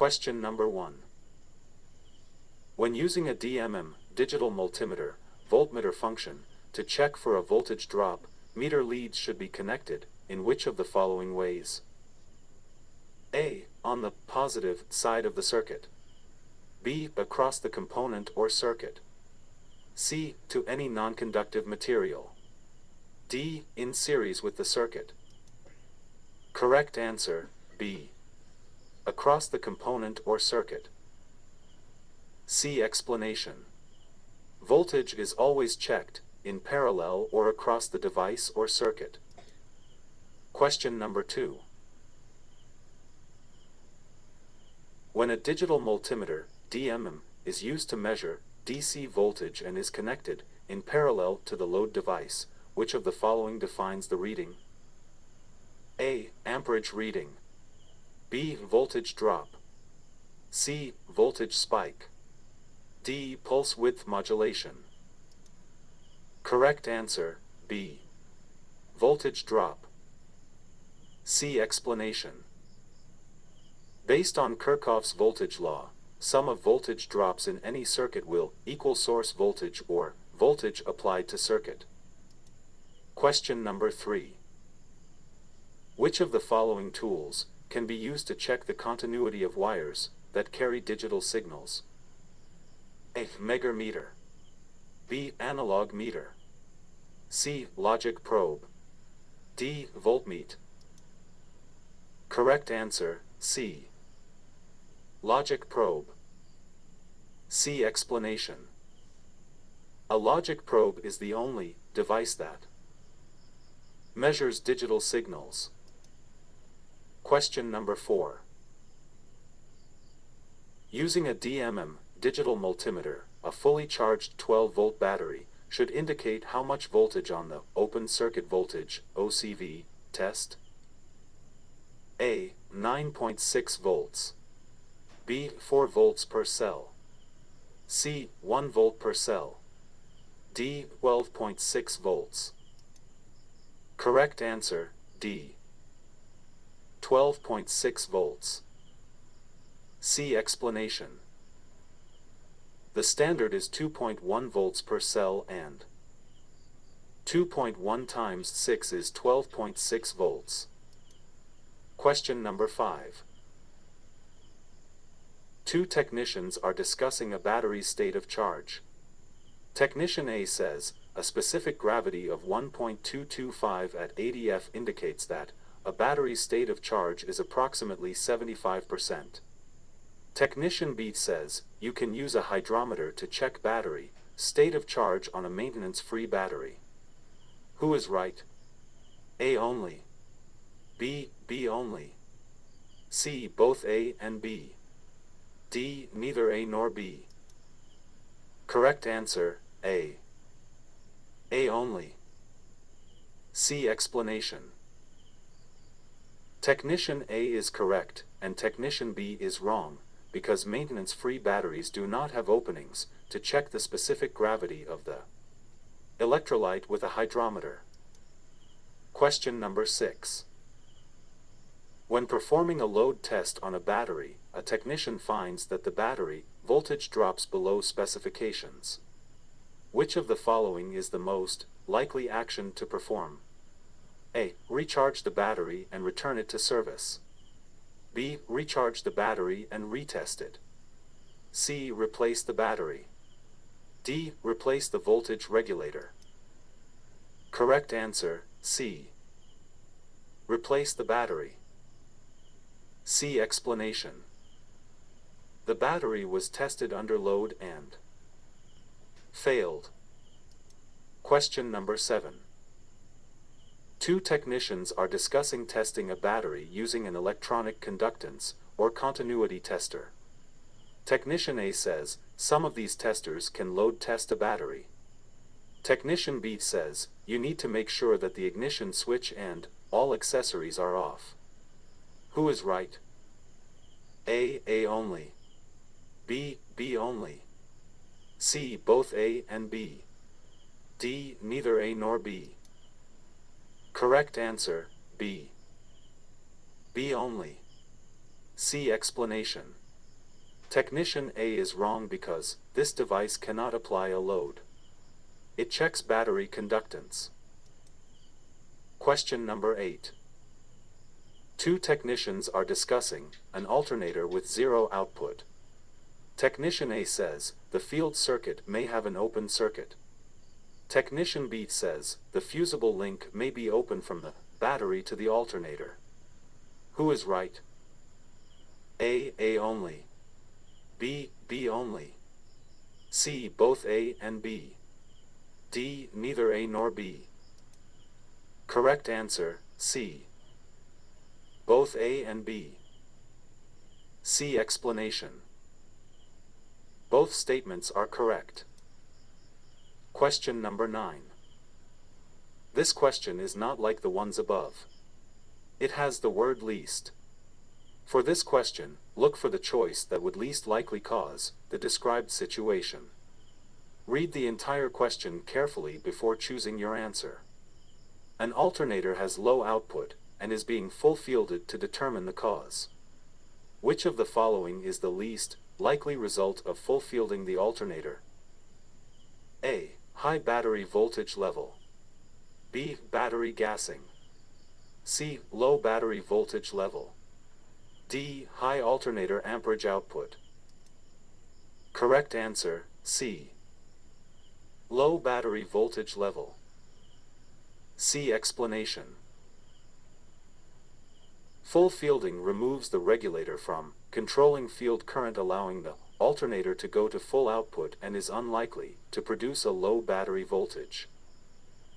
Question number 1. When using a DMM, digital multimeter, voltmeter function, to check for a voltage drop, meter leads should be connected, in which of the following ways? A. On the positive side of the circuit. B. Across the component or circuit. C. To any non-conductive material. D. In series with the circuit. Correct answer, B. Across the component or circuit. See explanation. Voltage is always checked, in parallel or across the device or circuit. Question number 2. When a digital multimeter, DMM, is used to measure DC voltage and is connected, in parallel to the load device, which of the following defines the reading? A. Amperage reading. B. Voltage drop. C. Voltage spike. D. Pulse width modulation. Correct answer, B. Voltage drop. See explanation. Based on Kirchhoff's voltage law, sum of voltage drops in any circuit will equal source voltage or voltage applied to circuit. Question number 3. Which of the following tools can be used to check the continuity of wires that carry digital signals? A. Megameter. B. Analog meter. C. Logic probe. D. Voltmeter. Correct answer, C. Logic probe. See explanation. A logic probe is the only device that measures digital signals. Question number 4. Using a DMM, digital multimeter, a fully charged 12-volt battery should indicate how much voltage on the open circuit voltage, OCV, test? A. 9.6 volts. B. 4 volts per cell. C. 1 volt per cell. D. 12.6 volts. Correct answer, D. 12.6 volts. See explanation. The standard is 2.1 volts per cell and 2.1 times 6 is 12.6 volts. Question number 5. Two technicians are discussing a battery's state of charge. Technician A says, a specific gravity of 1.225 at 80 F indicates that a battery's state of charge is approximately 75%. Technician B says, you can use a hydrometer to check battery state of charge on a maintenance-free battery. Who is right? A only. B only. C both A and B. D neither A nor B. Correct answer, A. A only. See explanation. Technician A is correct, and Technician B is wrong, because maintenance-free batteries do not have openings to check the specific gravity of the electrolyte with a hydrometer. Question number 6. When performing a load test on a battery, a technician finds that the battery voltage drops below specifications. Which of the following is the most likely action to perform? A. Recharge the battery and return it to service. B. Recharge the battery and retest it. C. Replace the battery. D. Replace the voltage regulator. Correct answer, C. Replace the battery. See explanation. The battery was tested under load and failed. Question number 7. Two technicians are discussing testing a battery using an electronic conductance or continuity tester. Technician A says, some of these testers can load test a battery. Technician B says, you need to make sure that the ignition switch and all accessories are off. Who is right? A only. B only. C both A and B. D neither A nor B. Correct answer, B. B only. See explanation. Technician A is wrong because this device cannot apply a load. It checks battery conductance. Question number 8. Two technicians are discussing an alternator with zero output. Technician A says the field circuit may have an open circuit. Technician B says the fusible link may be open from the battery to the alternator. Who is right? A only. B only. C, both A and B. D, neither A nor B. Correct answer, C. Both A and B. C, explanation. Both statements are correct. Question number 9. This question is not like the ones above. It has the word least. For this question, look for the choice that would least likely cause the described situation. Read the entire question carefully before choosing your answer. An alternator has low output and is being full-fielded to determine the cause. Which of the following is the least likely result of full-fielding the alternator? A. High battery voltage level. B. Battery gassing. C. Low battery voltage level. D. High alternator amperage output. Correct answer, C. Low battery voltage level. C, explanation. Full fielding removes the regulator from controlling field current, allowing the alternator to go to full output, and is unlikely to produce a low battery voltage.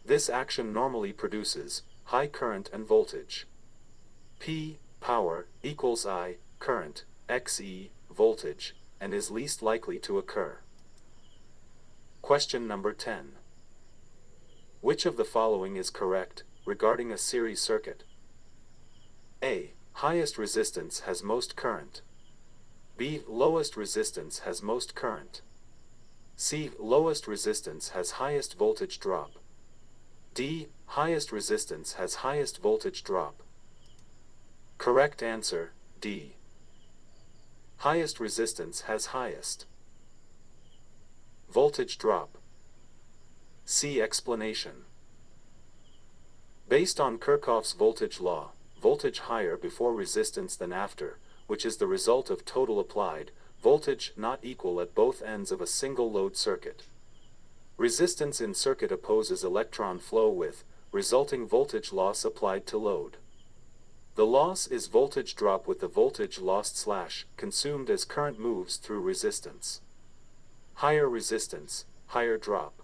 This action normally produces high current and voltage. P, power, equals I, current, XE, voltage, and is least likely to occur. Question number 10. Which of the following is correct regarding a series circuit? A. Highest resistance has most current. B. Lowest resistance has most current. C. Lowest resistance has highest voltage drop. D. Highest resistance has highest voltage drop. Correct answer, D. Highest resistance has highest voltage drop. C, explanation. Based on Kirchhoff's voltage law, voltage higher before resistance than after, which is the result of total applied voltage not equal at both ends of a single load circuit. Resistance in circuit opposes electron flow with resulting voltage loss applied to load. The loss is voltage drop with the voltage lost / consumed as current moves through resistance. Higher resistance, higher drop.